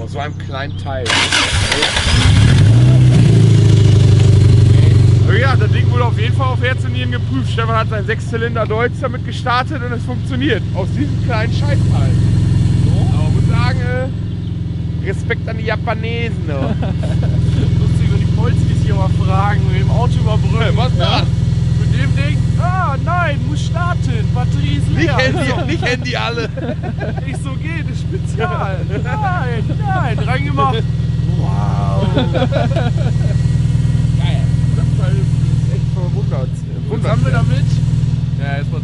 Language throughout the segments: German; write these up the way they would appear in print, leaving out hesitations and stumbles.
Aus so einem kleinen Teil. Ja, das Ding wurde auf jeden Fall auf Herz und Nieren geprüft. Stefan hat seinen 6-Zylinder Deutz damit gestartet und es funktioniert. Aus diesem kleinen Scheißteil. Aber ich muss sagen, Respekt an die Japanesen. Lustig, wenn die Polskis hier mal fragen, mit dem Auto überbrücken. Was das? Mit dem Ding? Ah, nein, muss starten, Batterie ist leer. Nicht Handy alle. Ich so, geht, ist Spezial. Nein, reingemacht. Wow. Geil. Das ist echt verwundert. Was haben wir damit? Ja, jetzt mal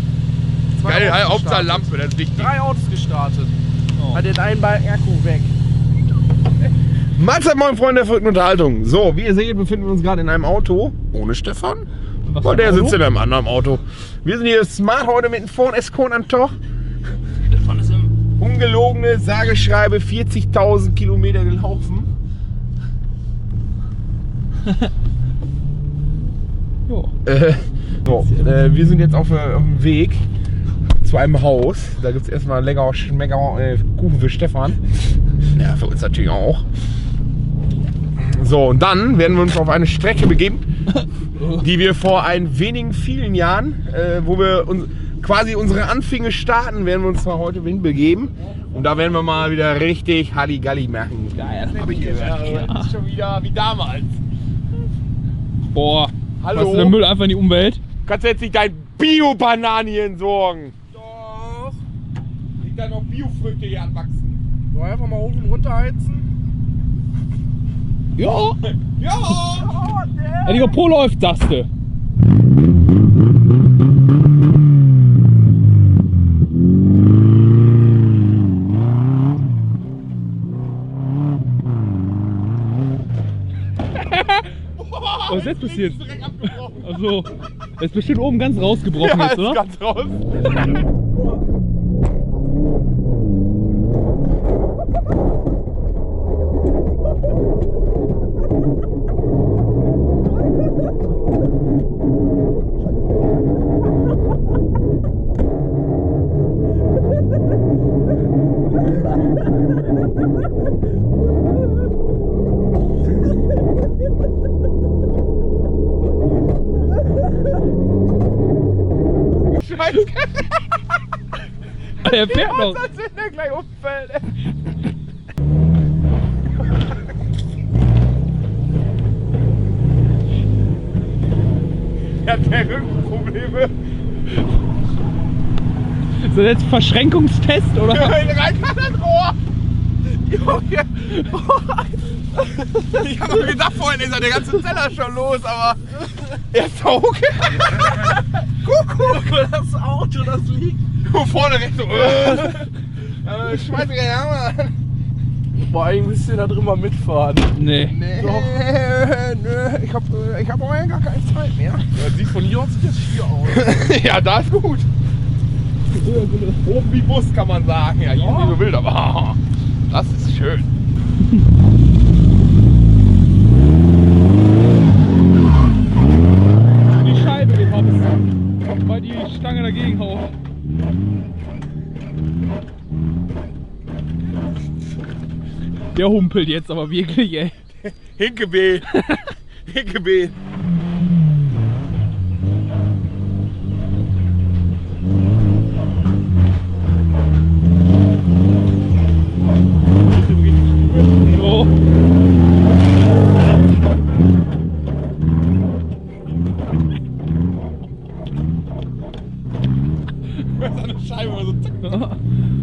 Geil, Autos Hauptsache gestartet. Lampe, das ist wichtig. 3 Autos gestartet. Oh. Hat den einen Balken Akku weg. Mahlzeit, moin Freunde der verrückten Unterhaltung. So, wie ihr seht, befinden wir uns gerade in einem Auto. Ohne Stefan. Und der sitzt in einem anderen Auto. Wir sind hier smart heute mit dem Ford Escort am Tag. Stefan ist im... Ungelogene, sage schreibe 40.000 Kilometer gelaufen. Jo. Wir sind jetzt auf dem Weg zu einem Haus. Da gibt es erstmal lecker Schmecker Kuchen für Stefan. Ja, für uns natürlich auch. So, und dann werden wir uns auf eine Strecke begeben, die wir vor wenigen vielen Jahren, wo wir quasi unsere Anfänge starten, werden wir uns zwar heute hinbegeben. Und da werden wir mal wieder richtig Halligalli machen. Geil. Hab ich gehört. Das ist schon wieder wie damals. Boah. Hallo? Was ist der Müll einfach in die Umwelt? Kannst du jetzt nicht dein Bio-Bananien sorgen? Doch. Nicht da noch Biofrüchte hier anwachsen. So, einfach mal hoch und runter heizen. Ja. Ja! Oh, Ja, die Pro-Läuft-Taste. Was ist jetzt passiert? Direkt abgebrochen. Also, er ist bestimmt oben ganz rausgebrochen Ja, jetzt, ist oder? ganz raus. Scheiße. Er fährt noch. Was ist denn gleich umfällt? Er hat der Rückenprobleme. Ist das jetzt Verschränkungstest oder? Rein kann das Rohr. Junge. Ich hab mir gedacht, vorhin ist der ganze Zeller schon los, aber er saugt. Kuckuck. Das Auto, das liegt. Nur vorne rechts so. Schmeiß ich an. Boah, eigentlich müsst ihr da drin mal mitfahren. Nee. Nee, Doch. nö, ich hab auch gar keine Zeit mehr. Ja, sieht von hier aus sieht das hier aus. Ja, da ist gut. Oben wie Bus kann man sagen. Ja, hier ist nicht so wild, aber das ist schön. Die Scheibe geht hops, weil die Stange dagegen haut. Der humpelt jetzt aber wirklich, ey. Hinkebeen. Hinkebeen. So. Seine Scheibe so zack.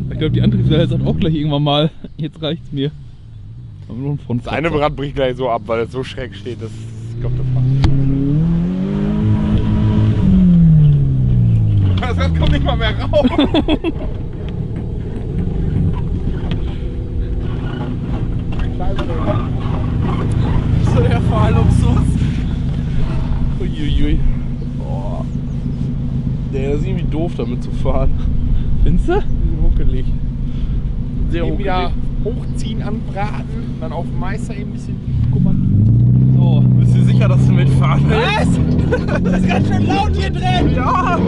Ich glaube, die Antriebswelle sagt auch gleich irgendwann mal, jetzt reicht's mir. Aber nur ein Front. Das eine Rad bricht gleich so ab, weil es so schräg steht. Das, ich glaube, das Rad kommt nicht mal mehr raus. So der Fahrluxus. Uiuiui. Boah. Der ist irgendwie doof damit zu fahren. Findest du? Huckelig. Sehr Eben wieder huckelig. hochziehen, anbraten, dann auf dem Meister eben ein bisschen. Guck mal. So. Bist du sicher, dass du mitfahren willst? Was? Das ist ganz schön laut hier drin! Ja!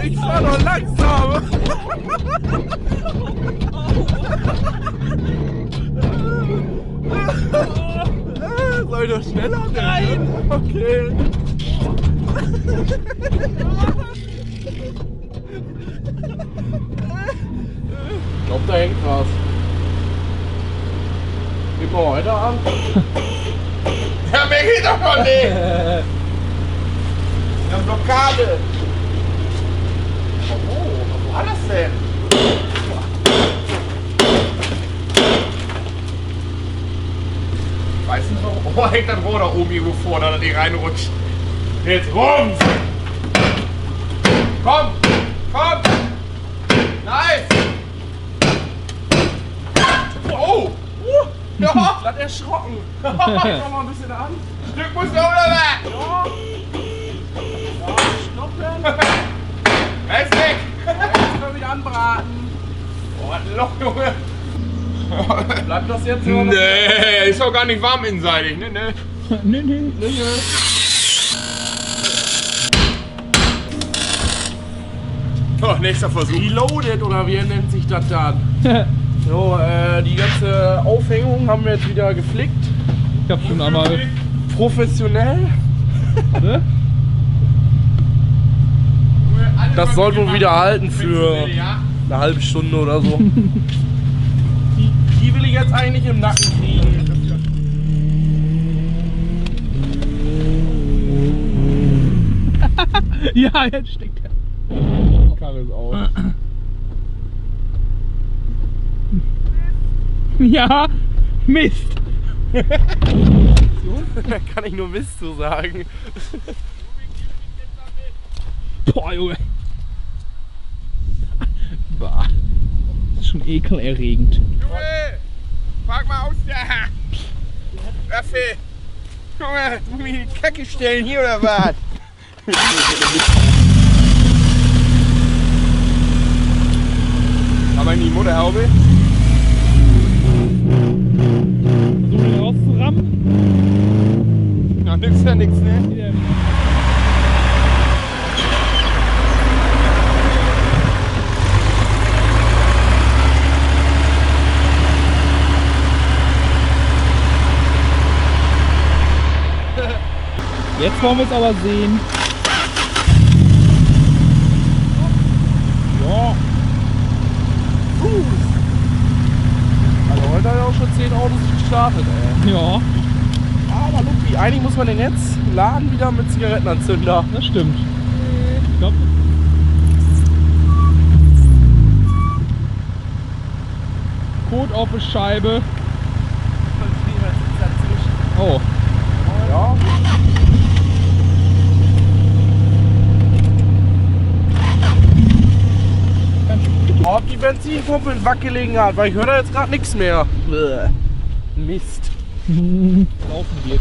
Ich fahr doch langsam! Soll ich doch schneller werden? Nein! Okay. Ich glaube, da hängt was. Gib mal weiter an. Ja, mir geht doch noch nicht! Eine Blockade! Oh, was war das denn? Weiß nicht noch. Oh, hängt das Rohr da oben irgendwo vor, da nicht reinrutscht. Jetzt rums! Komm! Komm! Nice! Oh! Ja! Lass erschrocken. Komm mal ein bisschen an. Stück muss noch oder was? Ja. Ja, stoppen. Er ist weg! Jetzt können wir wieder anbraten. Oh, ein Loch, Junge! Bleibt das jetzt so? Nee, ist doch gar nicht warm inseitig, ne? Nee. Oh, nächster Versuch. Reloaded oder wie nennt sich das dann? So, die ganze Aufhängung haben wir jetzt wieder geflickt. Ich hab schon einmal. Professionell. Ne? Das soll wohl wieder halten für eine halbe Stunde oder so. Die will ich jetzt eigentlich im Nacken kriegen. Ja, jetzt steckt er. Karre ist aus. Ja, Mist. Da kann ich nur Mist zu sagen. Boah, Junge. Bah. Das ist schon ekelerregend. Junge! Frag mal aus da! Waffe! Junge, muss mich in die Kacke stellen hier oder was? Aber in die Motorhaube? Versuchen wir rauszurammen. Ja, nix ja nix, ne? Jetzt wollen wir es aber sehen. Ja. Also heute hat er auch schon 10 Autos gestartet, ey. Ja, Aber Lupi, eigentlich muss man den jetzt laden wieder mit Zigarettenanzünder. das stimmt. Ich glaub, Kot auf die Scheibe. Oh. Ja. Ob die Benzinpumpe in Wackeligen hat, weil ich höre da jetzt gerade nichts mehr. Bäh. Mist. Laufen geht.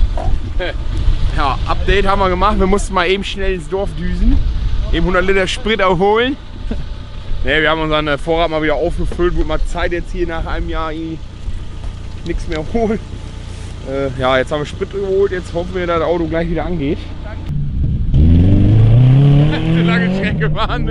Ja, Update haben wir gemacht. Wir mussten mal eben schnell ins Dorf düsen. Eben 100 Liter Sprit aufholen. Ne, wir haben unseren Vorrat mal wieder aufgefüllt. Wird mal Zeit jetzt hier nach einem Jahr nichts mehr holen. Ja, jetzt haben wir Sprit geholt. Jetzt hoffen wir, dass das Auto gleich wieder angeht. Eine lange Strecke fahren.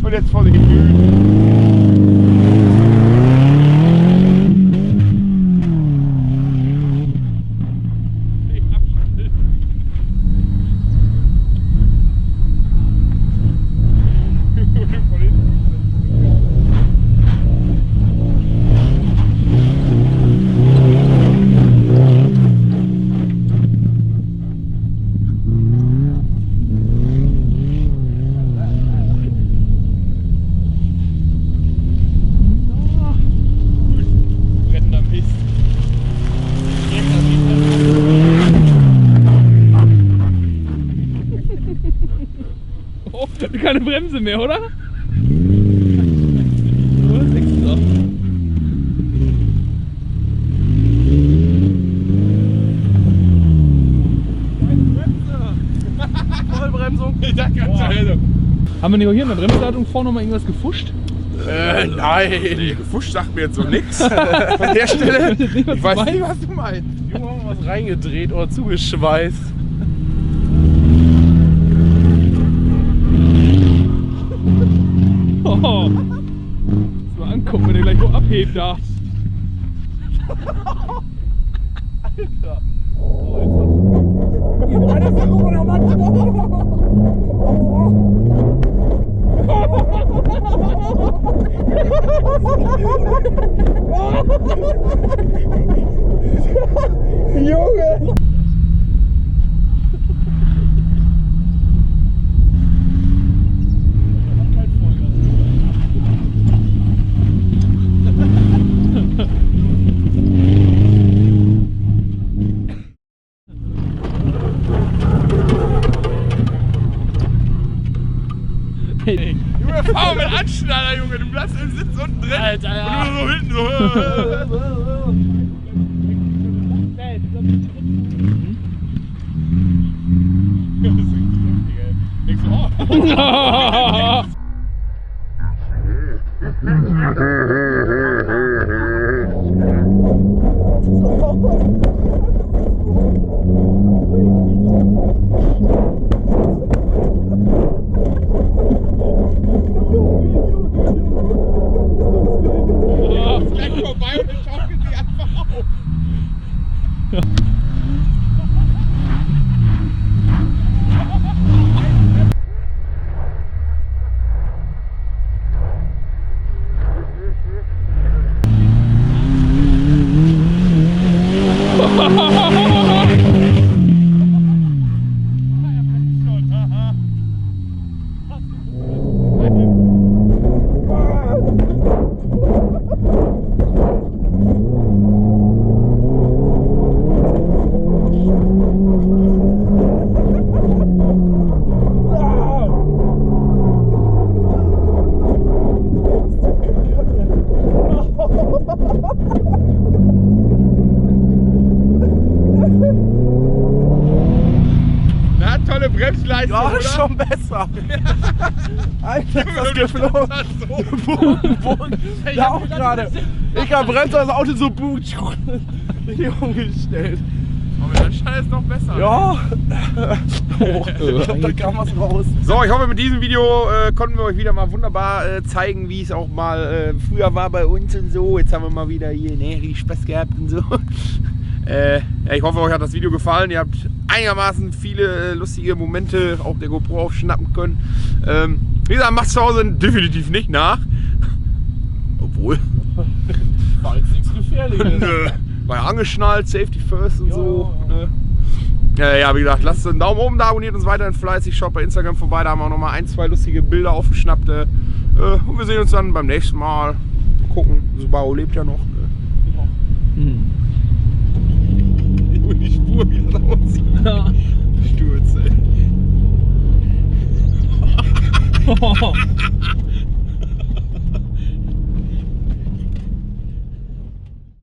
Und jetzt voll in die brennender Mist. Oh, keine Bremse mehr, oder? Nur extra. Haben wir nicht auch hier in der Bremsleitung vorne noch mal irgendwas gefuscht? Nein. Nee, gefuscht sagt mir jetzt so nix. Von der Stelle. Ich weiß nicht, was du meinst. Junge, haben wir was reingedreht oder zugeschweißt. Oh. So angucken, wenn der gleich nur abhebt da. Alter. Junge! Hey. Junge, fahr mit Anschneider, Junge, du bleibst im Sitz unten drin. Alter, ja. Und du so hinten so. Denkst du, oh. Gleich vorbei und dann schaukeln sie einfach auf. Na, tolle Bremsleistung, Ja, oder? schon besser. Alter, ist das geflogen. Ja, auch gerade. Ich hab Bremse, das Auto so richtig umgestellt. Aber der Scheiß ist noch besser. Ja. Oh, ich glaub, da kam was raus. So, ich hoffe, mit diesem Video konnten wir euch wieder mal wunderbar zeigen, wie es auch mal früher war bei uns und so. Jetzt haben wir mal wieder hier richtig Spaß gehabt und so. Ja, ich hoffe, euch hat das Video gefallen. Ihr habt einigermaßen viele lustige Momente auf der GoPro aufschnappen können. Wie gesagt, macht zu Hause definitiv nicht nach. Obwohl. War jetzt nichts Gefährliches. Nö. War ja angeschnallt, Safety First und Ja, so. ja. Ne? Ja, wie gesagt, lasst einen Daumen oben da, abonniert uns weiterhin fleißig, schaut bei Instagram vorbei, da haben wir auch noch mal ein, zwei lustige Bilder aufgeschnappt. Und wir sehen uns dann beim nächsten Mal. Gucken, Subaru lebt ja noch. Hm. Und die Spur, wie das aussieht. Ja. Sturz, ey.